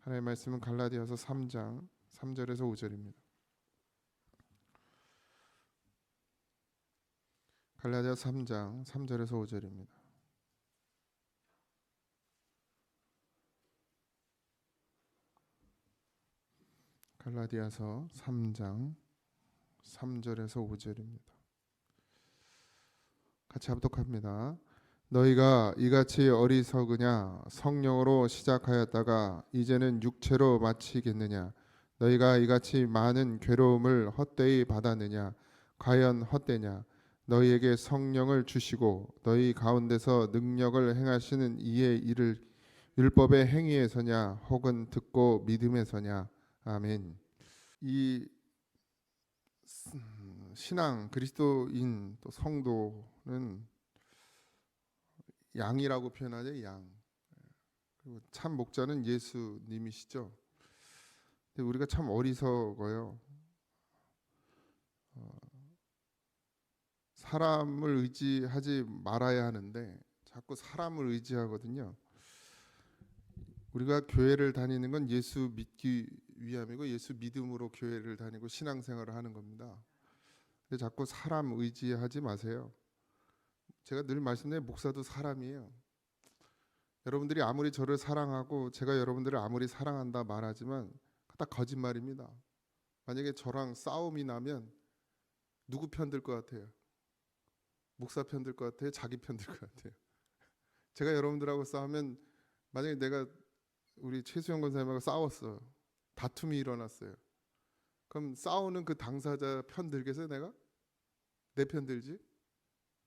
하나님의 말씀은 갈라디아서 3장 3절에서 5절입니다. 갈라디아 3장 3절에서 5절입니다. 갈라디아서 3장 3절에서 5절입니다. 같이 합독합니다. 너희가 이같이 어리석으냐? 성령으로 시작하였다가 이제는 육체로 마치겠느냐? 너희가 이같이 많은 괴로움을 헛되이 받았느냐? 과연 헛되냐? 너희에게 성령을 주시고 너희 가운데서 능력을 행하시는 이의 일을 율법의 행위에서냐 혹은 듣고 믿음에서냐? 아멘. 이 신앙 그리스도인 또 성도는 양이라고 표현하죠. 양. 그리고 참 목자는 예수님이시죠. 근데 우리가 참 어리석어요. 사람을 의지하지 말아야 하는데 자꾸 사람을 의지하거든요. 우리가 교회를 다니는 건 예수 믿기 위함이고 예수 믿음으로 교회를 다니고 신앙생활을 하는 겁니다. 근데 자꾸 사람 의지하지 마세요. 제가 늘 말씀드린 목사도 사람이에요. 여러분들이 아무리 저를 사랑하고 제가 여러분들을 아무리 사랑한다 말하지만 다 거짓말입니다. 만약에 저랑 싸움이 나면 누구 편 들 것 같아요? 목사 편 들 것 같아요? 자기 편 들 것 같아요? 제가 여러분들하고 싸우면 만약에 내가 우리 최수영 권사님하고 싸웠어. 다툼이 일어났어요. 그럼 싸우는 그 당사자 편 들겠어요? 내가? 내 편 들지?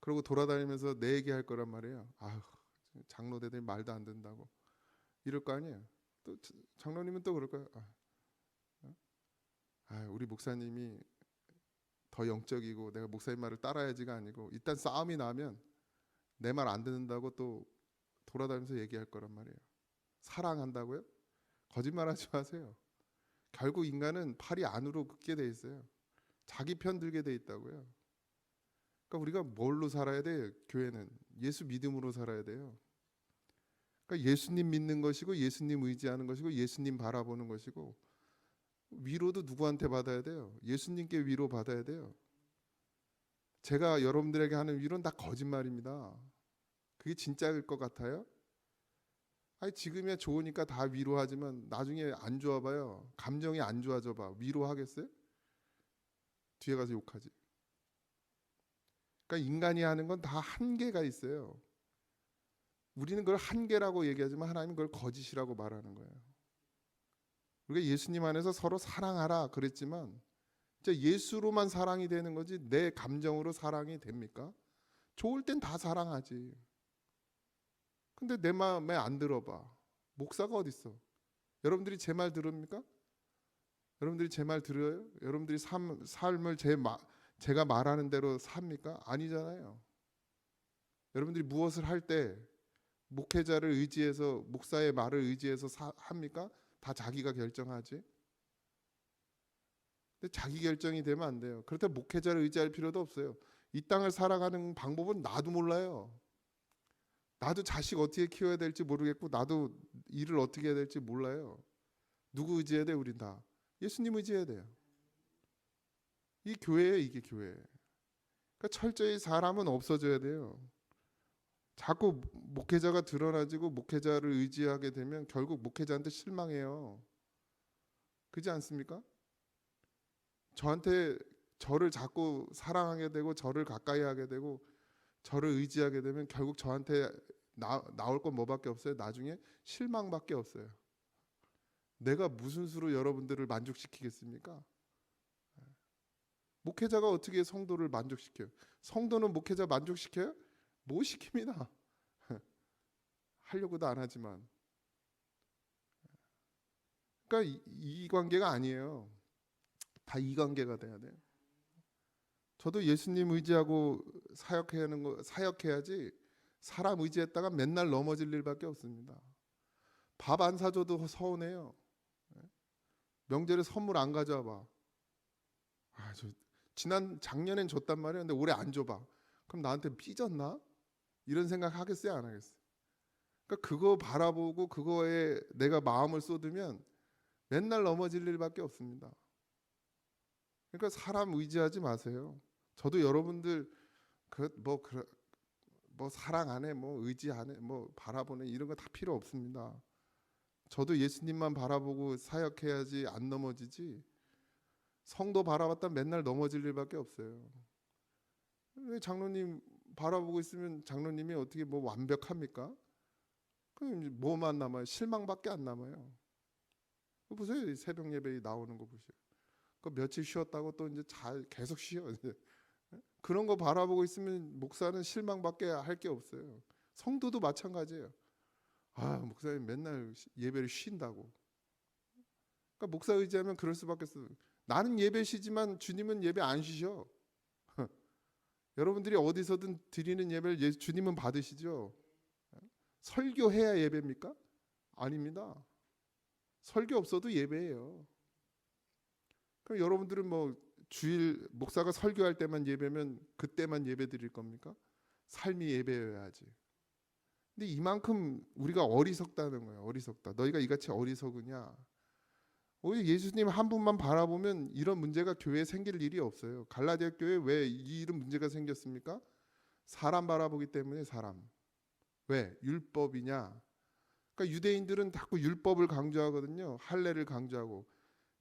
그러고 돌아다니면서 내 얘기할 거란 말이에요. 아휴, 장로대들이 말도 안 된다고 이럴 거 아니에요. 또 장로님은 또 그럴 거예요. 우리 목사님이 더 영적이고 내가 목사님 말을 따라야지가 아니고 일단 싸움이 나면 내 말 안 듣는다고 또 돌아다니면서 얘기할 거란 말이에요. 사랑한다고요? 거짓말하지 마세요. 결국 인간은 팔이 안으로 긋게 돼 있어요. 자기 편 들게 돼 있다고요. 그러니까 우리가 뭘로 살아야 돼요? 교회는 예수 믿음으로 살아야 돼요. 그러니까 예수님 믿는 것이고 예수님 의지하는 것이고 예수님 바라보는 것이고 위로도 누구한테 받아야 돼요? 예수님께 위로 받아야 돼요. 제가 여러분들에게 하는 위로는 다 거짓말입니다. 그게 진짜일 것 같아요? 지금이야 좋으니까 다 위로하지만 나중에 안 좋아봐요. 감정이 안 좋아져 봐. 위로하겠어요? 뒤에 가서 욕하지. 그러니까 인간이 하는 건 다 한계가 있어요. 우리는 그걸 한계라고 얘기하지만 하나님은 그걸 거짓이라고 말하는 거예요. 우리가 예수님 안에서 서로 사랑하라 그랬지만 진짜 예수로만 사랑이 되는 거지 내 감정으로 사랑이 됩니까? 좋을 땐 다 사랑하지. 근데 내 마음에 안 들어봐. 목사가 어딨어? 여러분들이 제 말 들읍니까? 여러분들이 제 말 들어요? 여러분들이 삶을 제가 말하는 대로 삽니까? 아니잖아요. 여러분들이 무엇을 할 때 목회자를 의지해서 목사의 말을 의지해서 합니까? 다 자기가 결정하지. 근데 자기 결정이 되면 안 돼요. 그렇다고 목회자를 의지할 필요도 없어요. 이 땅을 살아가는 방법은 나도 몰라요. 나도 자식 어떻게 키워야 될지 모르겠고 나도 일을 어떻게 해야 될지 몰라요. 누구 의지해야 돼? 우린 다 예수님 의지해야 돼요. 이 교회예요. 이게 교회. 그러니까 철저히 사람은 없어져야 돼요. 자꾸 목회자가 드러나지고 목회자를 의지하게 되면 결국 목회자한테 실망해요. 그렇지 않습니까? 저를 자꾸 사랑하게 되고 저를 가까이 하게 되고 저를 의지하게 되면 결국 저한테 나올 건 뭐밖에 없어요? 나중에 실망밖에 없어요. 내가 무슨 수로 여러분들을 만족시키겠습니까? 목회자가 어떻게 성도를 만족시켜요? 성도는 목회자 만족시켜요? 못 시킵니다. 하려고도 안 하지만. 그러니까 이 관계가 아니에요. 다 이 관계가 돼야 돼요. 저도 예수님 의지하고 사역해야지 사람 의지했다가 맨날 넘어질 일밖에 없습니다. 밥 안 사줘도 서운해요. 명절에 선물 안 가져와 봐. 작년엔 줬단 말이에요. 근데 올해 안 줘봐. 그럼 나한테 삐졌나? 이런 생각 하겠어요? 안 하겠어요? 그러니까 그거 바라보고 그거에 내가 마음을 쏟으면 맨날 넘어질 일밖에 없습니다. 그러니까 사람 의지하지 마세요. 저도 여러분들 뭐 사랑 안에 뭐 의지 안에 뭐 바라보는 이런 거 다 필요 없습니다. 저도 예수님만 바라보고 사역해야지 안 넘어지지. 성도 바라봤다 맨날 넘어질 일밖에 없어요. 왜 장로님 바라보고 있으면 장로님이 어떻게 뭐 완벽합니까? 그럼 뭐만 남아요? 실망밖에 안 남아요. 보세요. 새벽 예배 나오는 거 보세요. 그 며칠 쉬었다고 또 이제 잘 계속 쉬어. 그런 거 바라보고 있으면 목사는 실망밖에 할 게 없어요. 성도도 마찬가지예요. 아, 목사님 맨날 예배를 쉰다고. 그러니까 목사 의지하면 그럴 수밖에 없어요. 나는 예배 쉬지만 주님은 예배 안 쉬셔. 여러분들이 어디서든 드리는 예배를 주님은 받으시죠. 설교해야 예배입니까? 아닙니다. 설교 없어도 예배예요. 그럼 여러분들은 뭐 주일 목사가 설교할 때만 예배면 그때만 예배 드릴 겁니까? 삶이 예배여야지. 근데 이만큼 우리가 어리석다는 거예요. 어리석다. 너희가 이같이 어리석으냐? 오히려 예수님 한 분만 바라보면 이런 문제가 교회에 생길 일이 없어요. 갈라디아 교회에 왜 이런 문제가 생겼습니까? 사람 바라보기 때문에 사람. 왜? 율법이냐? 그러니까 유대인들은 자꾸 율법을 강조하거든요. 할례를 강조하고.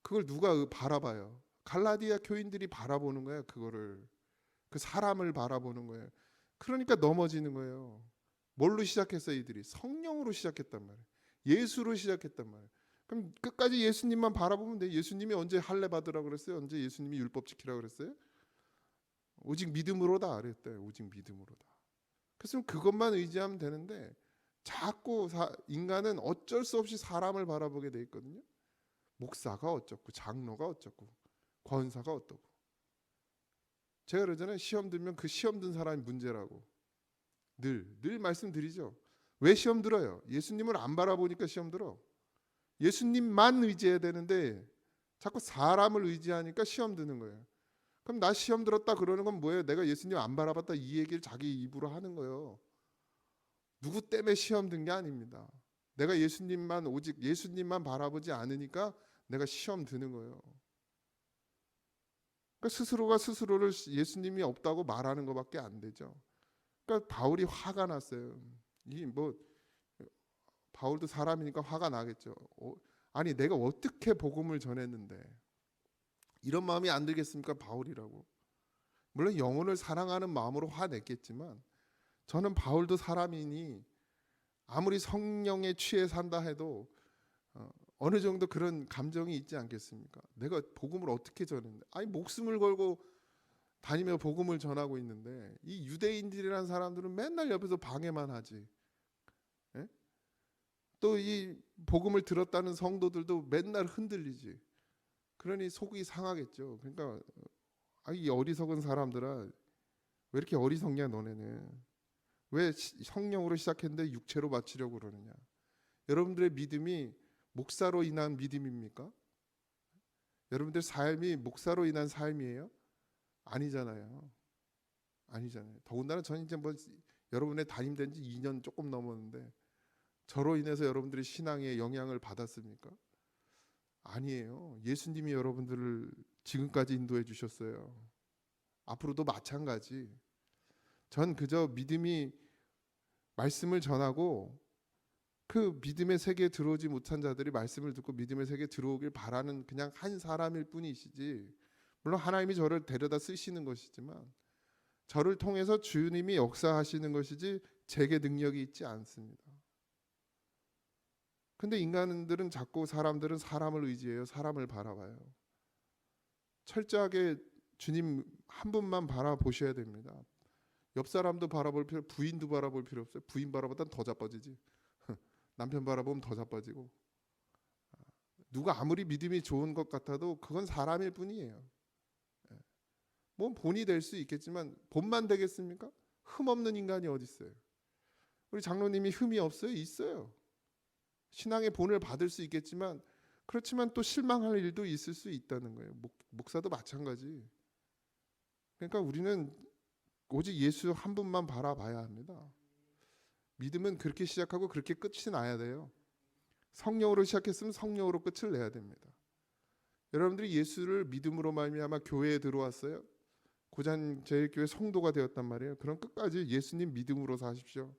그걸 누가 바라봐요? 갈라디아 교인들이 바라보는 거예요. 그거를. 그 사람을 바라보는 거예요. 그러니까 넘어지는 거예요. 뭘로 시작했어 이들이? 성령으로 시작했단 말이에요. 예수로 시작했단 말이에요. 그럼 끝까지 예수님만 바라보면 돼. 예수님이 언제 할례 받으라 그랬어요? 언제 예수님이 율법 지키라 그랬어요? 오직 믿음으로다 그랬대요. 오직 믿음으로다. 그래서 그것만 의지하면 되는데 자꾸 인간은 어쩔 수 없이 사람을 바라보게 돼 있거든요. 목사가 어쩌고 장로가 어쩌고 권사가 어떠고. 제가 그러잖아요. 시험 들면 그 시험 든 사람이 문제라고. 늘 말씀드리죠. 왜 시험 들어요? 예수님을 안 바라보니까 시험 들어. 예수님만 의지해야 되는데 자꾸 사람을 의지하니까 시험 드는 거예요. 그럼 나 시험 들었다 그러는 건 뭐예요? 내가 예수님 안 바라봤다 이 얘기를 자기 입으로 하는 거예요. 누구 때문에 시험 든 게 아닙니다. 내가 예수님만 오직 예수님만 바라보지 않으니까 내가 시험 드는 거예요. 그러니까 스스로가 스스로를 예수님이 없다고 말하는 것밖에 안 되죠. 그러니까 바울이 화가 났어요. 이 뭐 바울도 사람이니까 화가 나겠죠. 아니 내가 어떻게 복음을 전했는데 이런 마음이 안 들겠습니까? 바울이라고. 물론 영혼을 사랑하는 마음으로 화냈겠지만 저는 바울도 사람이니 아무리 성령에 취해 산다 해도 어느 정도 그런 감정이 있지 않겠습니까? 내가 복음을 어떻게 전했는데 아니 목숨을 걸고 다니며 복음을 전하고 있는데 이 유대인들이라는 사람들은 맨날 옆에서 방해만 하지. 또 이 복음을 들었다는 성도들도 맨날 흔들리지. 그러니 속이 상하겠죠. 그러니까 이 어리석은 사람들아 왜 이렇게 어리석냐 너네는. 왜 성령으로 시작했는데 육체로 마치려고 그러느냐. 여러분들의 믿음이 목사로 인한 믿음입니까? 여러분들 삶이 목사로 인한 삶이에요? 아니잖아요. 아니잖아요. 더군다나 저는 이제 뭐 여러분의 담임된 지 2년 조금 넘었는데 저로 인해서 여러분들의 신앙에 영향을 받았습니까? 아니에요. 예수님이 여러분들을 지금까지 인도해 주셨어요. 앞으로도 마찬가지. 전 그저 믿음이 말씀을 전하고 그 믿음의 세계에 들어오지 못한 자들이 말씀을 듣고 믿음의 세계에 들어오길 바라는 그냥 한 사람일 뿐이시지. 물론 하나님이 저를 데려다 쓰시는 것이지만 저를 통해서 주님이 역사하시는 것이지 제게 능력이 있지 않습니다. 근데 인간들은 자꾸 사람들은 사람을 의지해요. 사람을 바라봐요. 철저하게 주님 한 분만 바라보셔야 됩니다. 옆 사람도 바라볼 필요, 부인도 바라볼 필요 없어요. 부인 바라보다 더 자빠지지. 남편 바라보면 더 자빠지고. 누가 아무리 믿음이 좋은 것 같아도 그건 사람일 뿐이에요. 뭐 본이 될 수 있겠지만 본만 되겠습니까? 흠 없는 인간이 어디 있어요? 우리 장로님이 흠이 없어요? 있어요. 신앙의 본을 받을 수 있겠지만 그렇지만 또 실망할 일도 있을 수 있다는 거예요. 목사도 마찬가지. 그러니까 우리는 오직 예수 한 분만 바라봐야 합니다. 믿음은 그렇게 시작하고 그렇게 끝이 나야 돼요. 성령으로 시작했으면 성령으로 끝을 내야 됩니다. 여러분들이 예수를 믿음으로 말미암아 교회에 들어왔어요. 고잔제일교회 성도가 되었단 말이에요. 그럼 끝까지 예수님 믿음으로 사십시오.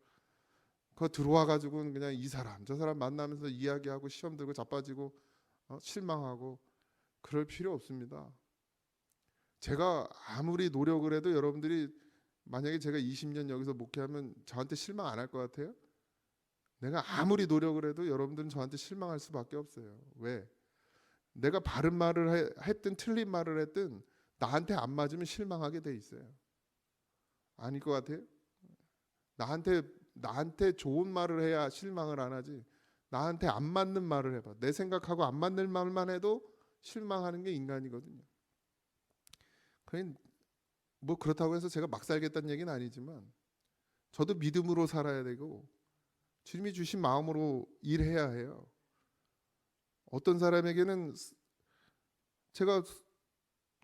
그거 들어와 가지고는 그냥 이 사람 저 사람 만나면서 이야기하고 시험 들고 자빠지고 실망하고 그럴 필요 없습니다. 제가 아무리 노력을 해도 여러분들이 만약에 제가 20년 여기서 목회하면 저한테 실망 안 할 것 같아요? 내가 아무리 노력을 해도 여러분들은 저한테 실망할 수밖에 없어요. 왜? 내가 바른 말을 했든 틀린 말을 했든 나한테 안 맞으면 실망하게 돼 있어요. 아닐 것 같아요? 나한테 좋은 말을 해야 실망을 안 하지. 나한테 안 맞는 말을 해봐. 내 생각하고 안 맞는 말만 해도 실망하는 게 인간이거든요. 그냥 뭐 그렇다고 해서 제가 막 살겠다는 얘기는 아니지만 저도 믿음으로 살아야 되고 주님이 주신 마음으로 일해야 해요. 어떤 사람에게는 제가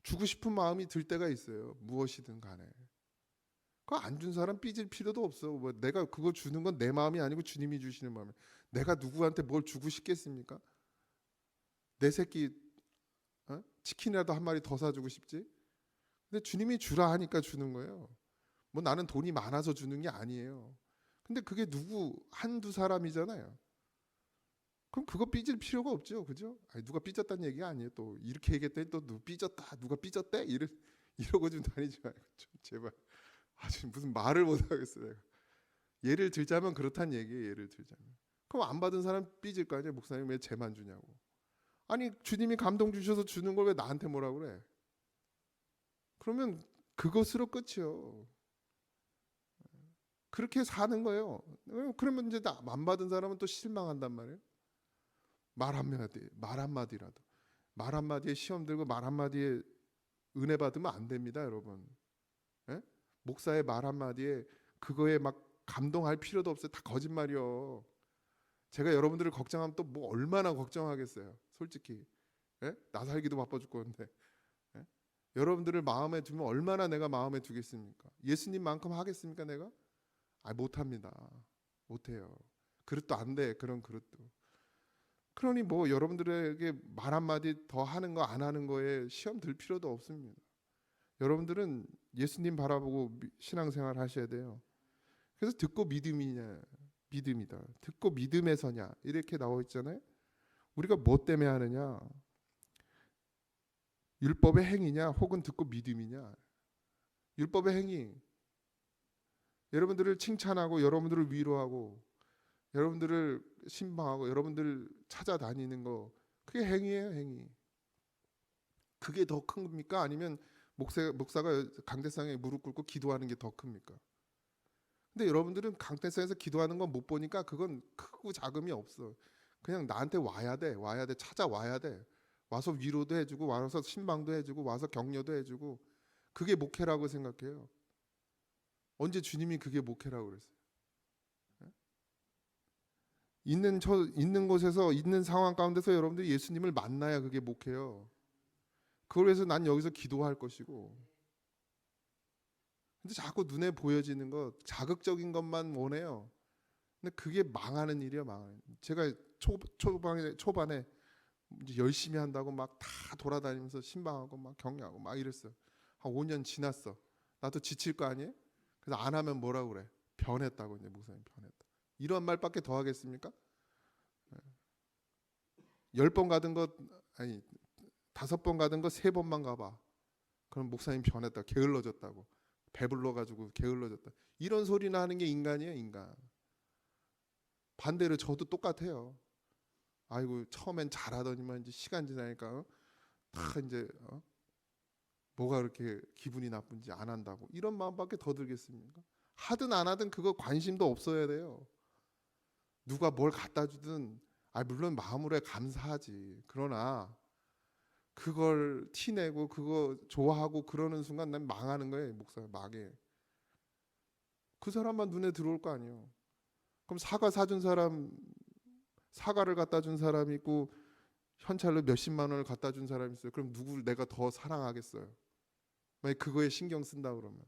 주고 싶은 마음이 들 때가 있어요. 무엇이든 간에. 그거 안 준 사람 삐질 필요도 없어. 뭐 내가 그거 주는 건 내 마음이 아니고 주님이 주시는 마음이에요. 내가 누구한테 뭘 주고 싶겠습니까? 내 새끼 치킨이라도 한 마리 더 사주고 싶지. 근데 주님이 주라 하니까 주는 거예요. 뭐 나는 돈이 많아서 주는 게 아니에요. 근데 그게 누구 한두 사람이잖아요. 그럼 그거 삐질 필요가 없죠, 그죠? 아니, 누가 삐졌다는 얘기가 아니에요. 또 이렇게 얘기했더니 또 누가 삐졌다, 누가 삐졌대 이러고 좀 다니지 말고 좀 제발. 아주 무슨 말을 못 하겠어요. 내가. 예를 들자면 그렇단 얘기예요. 예를 들자면. 그럼 안 받은 사람 삐질 거 아니에요. 목사님 왜 쟤만 주냐고. 아니 주님이 감동 주셔서 주는 걸 왜 나한테 뭐라 그래? 그러면 그것으로 끝이요. 그렇게 사는 거예요. 그러면 이제 안 받은 사람은 또 실망한단 말이에요. 말 한마디라도. 말 한마디에 시험 들고 말 한마디에 은혜 받으면 안 됩니다, 여러분. 예? 목사의 말 한마디에 그거에 막 감동할 필요도 없어요. 다 거짓말이요. 제가 여러분들을 걱정하면 또 뭐 얼마나 걱정하겠어요. 솔직히. 예? 나 살기도 바빠 죽겠는데. 예? 여러분들을 마음에 두면 얼마나 내가 마음에 두겠습니까? 예수님만큼 하겠습니까, 내가? 못합니다. 못해요. 그릇도 안 돼. 그런 그릇도. 그러니 뭐 여러분들에게 말 한마디 더 하는 거 안 하는 거에 시험 들 필요도 없습니다. 여러분들은 예수님 바라보고 신앙생활 하셔야 돼요. 그래서 듣고 믿음이냐, 믿음이다. 듣고 믿음에서냐 이렇게 나와 있잖아요. 우리가 뭐 때문에 하느냐? 율법의 행위냐, 혹은 듣고 믿음이냐? 율법의 행위. 여러분들을 칭찬하고 여러분들을 위로하고 여러분들을 신방하고 여러분들 찾아다니는 거 그게 행위예요, 행위. 그게 더 큰 겁니까? 아니면 목사가 강대상에 무릎 꿇고 기도하는 게 더 큽니까? 근데 여러분들은 강대상에서 기도하는 건 못 보니까 그건 크고 작음이 없어. 그냥 나한테 와야 돼, 찾아와야 돼. 와서 위로도 해주고 와서 신방도 해주고 와서 격려도 해주고 그게 목회라고 생각해요. 언제 주님이 그게 목회라고 그랬어요? 있는 곳에서 있는 상황 가운데서 여러분들이 예수님을 만나야 그게 목회요. 그걸 위해서 난 여기서 기도할 것이고. 근데 자꾸 눈에 보여지는 것, 자극적인 것만 원해요. 근데 그게 망하는 일이야, 망하는. 제가 초반에 이제 열심히 한다고 막 다 돌아다니면서 신방하고 막 격려하고 막 이랬어요. 한 5년 지났어. 나도 지칠 거 아니에요? 그래서 안 하면 뭐라고 그래? 변했다고 이제 목사님 변했다. 이런 말밖에 더 하겠습니까? 10번 가던 것 아니 5번 가던 거 3번만 가봐. 그럼 목사님 변했다. 게을러졌다고. 배불러가지고 게을러졌다. 이런 소리나 하는 게 인간이에요, 인간. 반대로 저도 똑같아요. 아이고 처음엔 잘하더니만 이제 시간 지나니까 다 이제 뭐가 그렇게 기분이 나쁜지 안 한다고 이런 마음밖에 더 들겠습니까? 하든 안 하든 그거 관심도 없어야 돼요. 누가 뭘 갖다 주든 물론 마음으로 감사하지. 그러나 그걸 티내고 그거 좋아하고 그러는 순간 난 망하는 거예요. 목사 망해. 그 사람만 눈에 들어올 거 아니에요. 그럼 사과 사준 사람 사과를 갖다 준 사람이 있고 현찰로 몇십만 원을 갖다 준 사람이 있어요. 그럼 누구를 내가 더 사랑하겠어요? 만약 그거에 신경 쓴다 그러면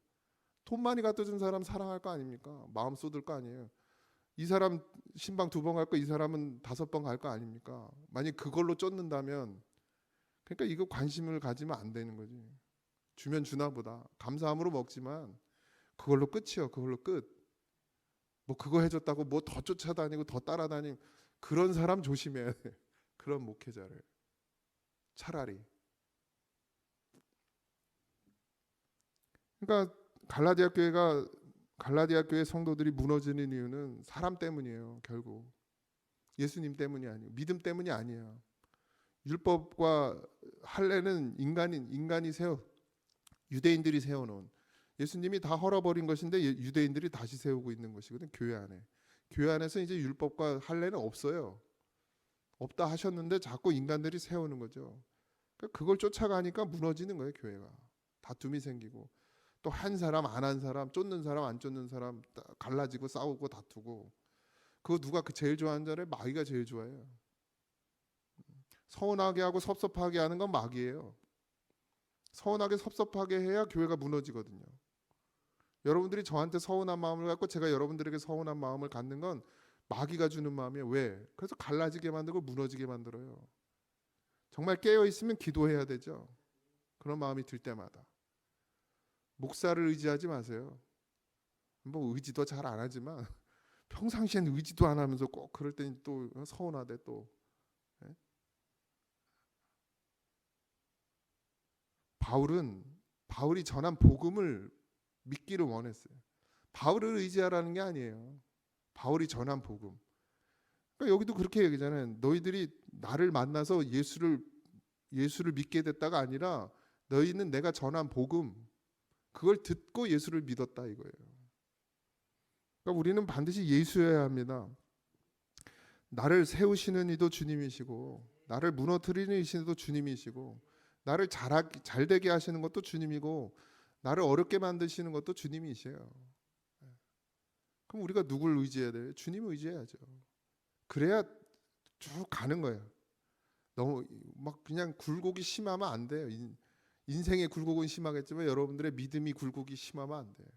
돈 많이 갖다 준 사람 사랑할 거 아닙니까? 마음 쏟을 거 아니에요. 이 사람 신방 2번 갈 거 이 사람은 5번 갈 거 아닙니까? 만약 그걸로 쫓는다면 그러니까 이거 관심을 가지면 안 되는 거지. 주면 주나 보다. 감사함으로 먹지만 그걸로 끝이요. 그걸로 끝. 뭐 그거 해줬다고 뭐 더 쫓아다니고 더 따라다니고 그런 사람 조심해야 돼. 그런 목회자를. 차라리. 그러니까 갈라디아 교회 성도들이 무너지는 이유는 사람 때문이에요. 결국 예수님 때문이 아니에요. 믿음 때문이 아니야. 율법과 할례는 인간이 유대인들이 세워놓은, 예수님이 다 헐어버린 것인데 유대인들이 다시 세우고 있는 것이거든. 교회 안에. 교회 안에서 이제 율법과 할례는 없어요. 없다 하셨는데 자꾸 인간들이 세우는 거죠. 그러니까 그걸 쫓아가니까 무너지는 거예요. 교회가. 다툼이 생기고 또 한 사람 안 한 사람, 쫓는 사람 안 쫓는 사람 갈라지고 싸우고 다투고. 그거 누가 제일 좋아하는 줄 알아요? 마귀가 제일 좋아해요. 서운하게 하고 섭섭하게 하는 건 마귀예요. 서운하게 섭섭하게 해야 교회가 무너지거든요. 여러분들이 저한테 서운한 마음을 갖고 제가 여러분들에게 서운한 마음을 갖는 건 마귀가 주는 마음이에요. 왜? 그래서 갈라지게 만들고 무너지게 만들어요. 정말 깨어 있으면 기도해야 되죠. 그런 마음이 들 때마다. 목사를 의지하지 마세요. 뭐 의지도 잘 안 하지만 평상시엔 의지도 안 하면서 꼭 그럴 때는 또 서운하대 또. 예? 바울이 전한 복음을 믿기를 원했어요. 바울을 의지하라는 게 아니에요. 바울이 전한 복음. 그러니까 여기도 그렇게 얘기잖아요. 너희들이 나를 만나서 예수를 믿게 됐다가 아니라 너희는 내가 전한 복음, 그걸 듣고 예수를 믿었다 이거예요. 그러니까 우리는 반드시 예수여야 합니다. 나를 세우시는 이도 주님이시고 나를 무너뜨리는 이도 주님이시고 나를 잘 되게 하시는 것도 주님이고 나를 어렵게 만드시는 것도 주님이세요. 그럼 우리가 누굴 의지해야 돼요? 주님을 의지해야죠. 그래야 쭉 가는 거예요. 너무 막 그냥 굴곡이 심하면 안 돼요. 인생의 굴곡은 심하겠지만 여러분들의 믿음이 굴곡이 심하면 안 돼요.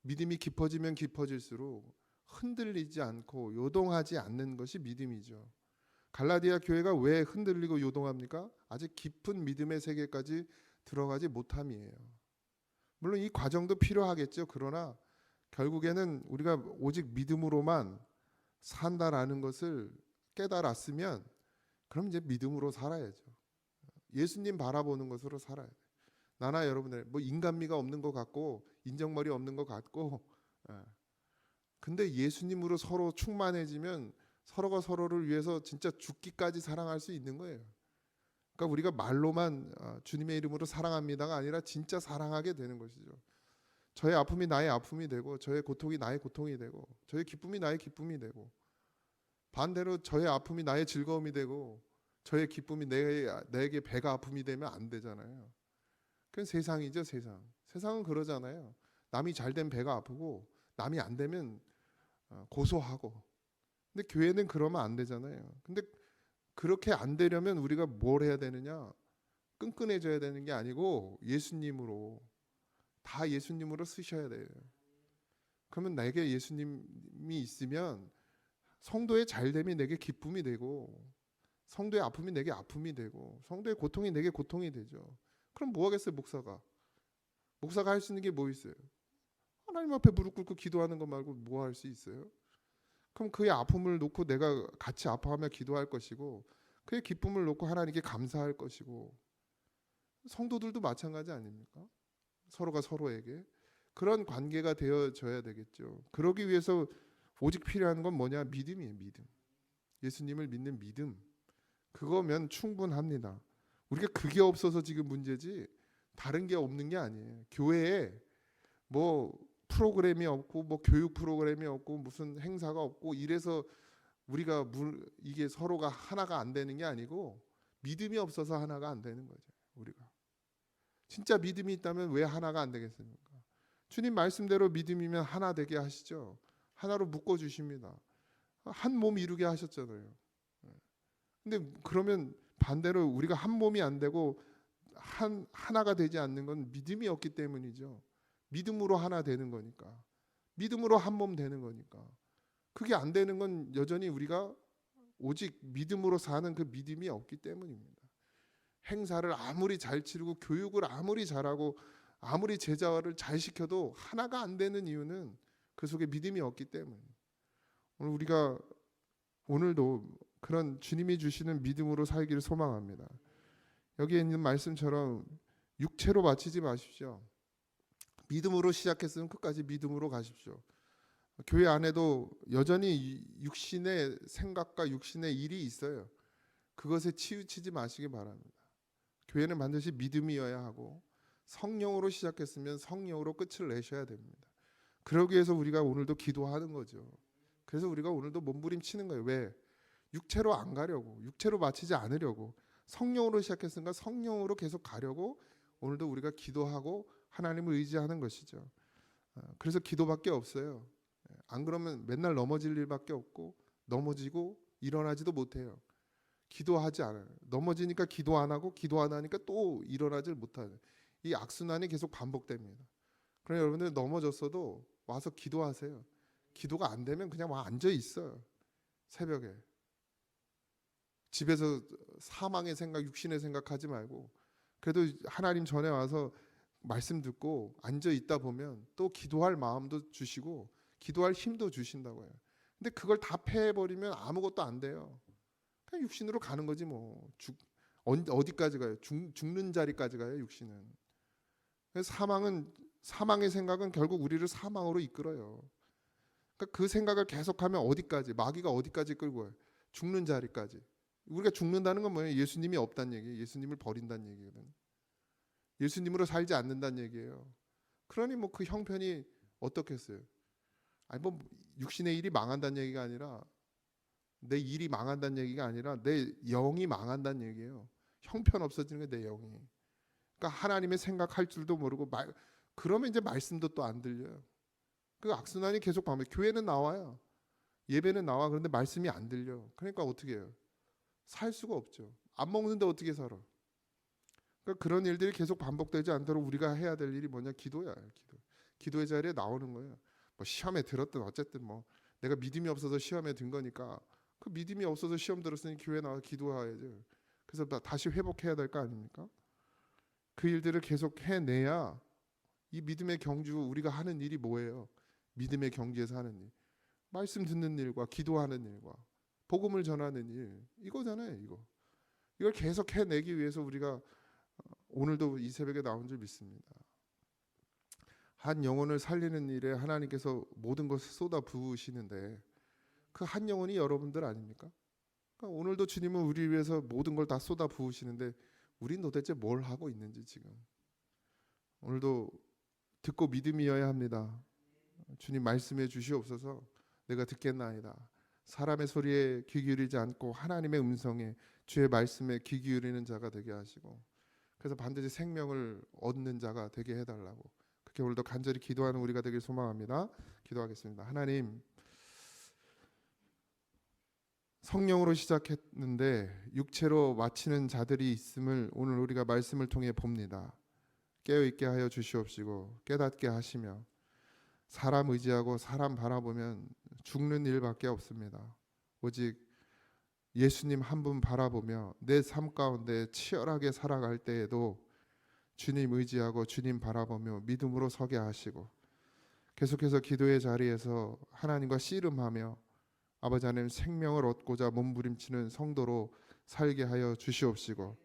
믿음이 깊어지면 깊어질수록 흔들리지 않고 요동하지 않는 것이 믿음이죠. 갈라디아 교회가 왜 흔들리고 요동합니까? 아직 깊은 믿음의 세계까지 들어가지 못함이에요. 물론 이 과정도 필요하겠죠. 그러나 결국에는 우리가 오직 믿음으로만 산다라는 것을 깨달았으면 그럼 이제 믿음으로 살아야죠. 예수님 바라보는 것으로 살아야 돼요. 나나 여러분들 뭐 인간미가 없는 것 같고 인정머리 없는 것 같고, 근데 예수님으로 서로 충만해지면 서로가 서로를 위해서 진짜 죽기까지 사랑할 수 있는 거예요. 그러니까 우리가 말로만 주님의 이름으로 사랑합니다가 아니라 진짜 사랑하게 되는 것이죠. 저의 아픔이 나의 아픔이 되고 저의 고통이 나의 고통이 되고 저의 기쁨이 나의 기쁨이 되고 반대로 저의 아픔이 나의 즐거움이 되고 저의 기쁨이 내게 배가 아픔이 되면 안 되잖아요. 그건 세상이죠. 세상은 그러잖아요. 남이 잘 되면 배가 아프고 남이 안 되면 고소하고. 근데 교회는 그러면 안 되잖아요. 근데 그렇게 안 되려면 우리가 뭘 해야 되느냐? 끈끈해져야 되는 게 아니고 다 예수님으로 쓰셔야 돼요. 그러면 내게 예수님이 있으면 성도의 잘됨이 내게 기쁨이 되고 성도의 아픔이 내게 아픔이 되고 성도의 고통이 내게 고통이 되죠. 그럼 뭐 하겠어요, 목사가? 목사가 할 수 있는 게 뭐 있어요? 하나님 앞에 무릎 꿇고 기도하는 것 말고 뭐 할 수 있어요? 그럼 그의 아픔을 놓고 내가 같이 아파하며 기도할 것이고 그의 기쁨을 놓고 하나님께 감사할 것이고 성도들도 마찬가지 아닙니까? 서로가 서로에게 그런 관계가 되어져야 되겠죠. 그러기 위해서 오직 필요한 건 뭐냐? 믿음이에요. 믿음. 예수님을 믿는 믿음. 그거면 충분합니다. 우리가 그게 없어서 지금 문제지 다른 게 없는 게 아니에요. 교회에 뭐 프로그램이 없고 뭐 교육 프로그램이 없고 무슨 행사가 없고 이래서 우리가 이게 서로가 하나가 안 되는 게 아니고 믿음이 없어서 하나가 안 되는 거죠. 우리가 진짜 믿음이 있다면 왜 하나가 안 되겠습니까? 주님 말씀대로 믿음이면 하나 되게 하시죠. 하나로 묶어 주십니다. 한 몸 이루게 하셨잖아요. 근데 그러면 반대로 우리가 한 몸이 안 되고 하나가 되지 않는 건 믿음이 없기 때문이죠. 믿음으로 하나 되는 거니까. 믿음으로 한 몸 되는 거니까. 그게 안 되는 건 여전히 우리가 오직 믿음으로 사는 그 믿음이 없기 때문입니다. 행사를 아무리 잘 치르고 교육을 아무리 잘하고 아무리 제자를 잘 시켜도 하나가 안 되는 이유는 그 속에 믿음이 없기 때문입니다. 오늘 우리가 오늘도 그런 주님이 주시는 믿음으로 살기를 소망합니다. 여기에 있는 말씀처럼 육체로 마치지 마십시오. 믿음으로 시작했으면 끝까지 믿음으로 가십시오. 교회 안에도 여전히 육신의 생각과 육신의 일이 있어요. 그것에 치우치지 마시기 바랍니다. 교회는 반드시 믿음이어야 하고 성령으로 시작했으면 성령으로 끝을 내셔야 됩니다. 그러기 위해서 우리가 오늘도 기도하는 거죠. 그래서 우리가 오늘도 몸부림치는 거예요. 왜? 육체로 안 가려고, 육체로 마치지 않으려고, 성령으로 시작했으니까 성령으로 계속 가려고 오늘도 우리가 기도하고 하나님을 의지하는 것이죠. 그래서 기도밖에 없어요. 안 그러면 맨날 넘어질 일밖에 없고 넘어지고 일어나지도 못해요. 기도하지 않아요. 넘어지니까 기도 안 하고 기도 안 하니까 또 일어나질 못하죠. 이 악순환이 계속 반복됩니다. 그러니 여러분들 넘어졌어도 와서 기도하세요. 기도가 안 되면 그냥 와 앉아 있어요. 새벽에 집에서 사망의 생각, 육신의 생각하지 말고 그래도 하나님 전에 와서 말씀 듣고 앉아 있다 보면 또 기도할 마음도 주시고 기도할 힘도 주신다고요. 근데 그걸 다 패해버리면 아무것도 안 돼요. 그냥 육신으로 가는 거지 뭐. 어디까지 가요? 죽는 자리까지 가요. 육신은. 그래서 사망의 생각은 결국 우리를 사망으로 이끌어요. 그러니까 그 생각을 계속하면 어디까지? 마귀가 어디까지 끌고 와요? 죽는 자리까지. 우리가 죽는다는 건 뭐예요? 예수님이 없다는 얘기예요. 예수님을 버린다는 얘기거든. 예수님으로 살지 않는다는 얘기예요. 그러니 뭐 그 형편이 어떻겠어요? 아니 뭐 육신의 일이 망한다는 얘기가 아니라 내 일이 망한다는 얘기가 아니라 내 영이 망한다는 얘기예요. 형편 없어지는 게 내 영이. 그러니까 하나님의 생각할 줄도 모르고 그러면 이제 말씀도 또 안 들려요. 그 악순환이 계속 반복. 교회는 나와요. 예배는 나와. 그런데 말씀이 안 들려. 그러니까 어떻게 해요? 살 수가 없죠. 안 먹는데 어떻게 살아? 그러니까 그런 일들이 계속 반복되지 않도록 우리가 해야 될 일이 뭐냐? 기도야. 기도의 자리에 나오는 거예요. 뭐 시험에 들었든 어쨌든 뭐 내가 믿음이 없어서 시험에 든 거니까 그 믿음이 없어서 시험 들었으니 교회 나와 기도해야죠. 그래서 다시 회복해야 될 거 아닙니까? 그 일들을 계속 해내야 이 믿음의 경주 우리가 하는 일이 뭐예요? 믿음의 경주에서 하는 일. 말씀 듣는 일과 기도하는 일과 복음을 전하는 일. 이거잖아요, 이거. 이걸 계속 해내기 위해서 우리가 오늘도 이 새벽에 나온 줄 믿습니다. 한 영혼을 살리는 일에 하나님께서 모든 것을 쏟아 부으시는데 그 한 영혼이 여러분들 아닙니까? 그러니까 오늘도 주님은 우리 위해서 모든 걸 다 쏟아 부으시는데 우린 도대체 뭘 하고 있는지 지금 오늘도 듣고 믿음이어야 합니다. 주님 말씀해 주시옵소서. 내가 듣겠나이다. 사람의 소리에 귀 기울이지 않고 하나님의 음성에 주의 말씀에 귀 기울이는 자가 되게 하시고 그래서 반드시 생명을 얻는 자가 되게 해달라고 그렇게 오늘도 간절히 기도하는 우리가 되길 소망합니다. 기도하겠습니다. 하나님 성령으로 시작했는데 육체로 마치는 자들이 있음을 오늘 우리가 말씀을 통해 봅니다. 깨어있게 하여 주시옵시고 깨닫게 하시며 사람 의지하고 사람 바라보면 죽는 일밖에 없습니다. 오직 예수님 한 분 바라보며 내 삶 가운데 치열하게 살아갈 때에도 주님 의지하고 주님 바라보며 믿음으로 서게 하시고 계속해서 기도의 자리에서 하나님과 씨름하며 아버지 하나님 생명을 얻고자 몸부림치는 성도로 살게 하여 주시옵시고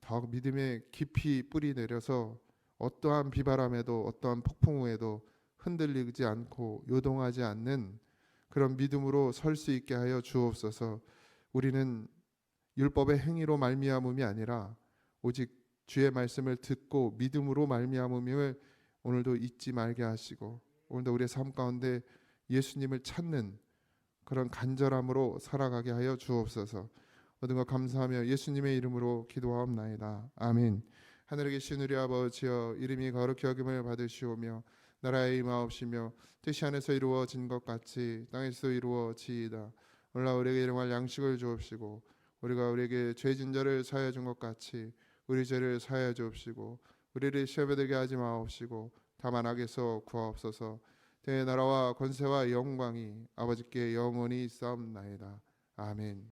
더 믿음에 깊이 뿌리 내려서 어떠한 비바람에도 어떠한 폭풍 후에도 흔들리지 않고 요동하지 않는 그런 믿음으로 설 수 있게 하여 주옵소서. 우리는 율법의 행위로 말미암음이 아니라 오직 주의 말씀을 듣고 믿음으로 말미암음을 오늘도 잊지 말게 하시고 오늘도 우리의 삶 가운데 예수님을 찾는 그런 간절함으로 살아가게 하여 주옵소서. 모든 것 감사하며 예수님의 이름으로 기도하옵나이다. 아멘. 하늘에 계신 우리 아버지여 이름이 거룩히 여김을 받으시오며 나라의 임하옵시며 뜻이 하늘에서 이루어진 것 같이 땅에서 이루어지이다. 오늘 우리에게 일용할 양식을 주옵시고 우리가 우리에게 죄진 자를 사하여 준 것 같이 우리 죄를 사하여 주옵시고 우리를 시험에 들게 하지 마옵시고 다만 악에서 구하옵소서. 내 나라와 권세와 영광이 아버지께 영원히 있사옵나이다. 아멘.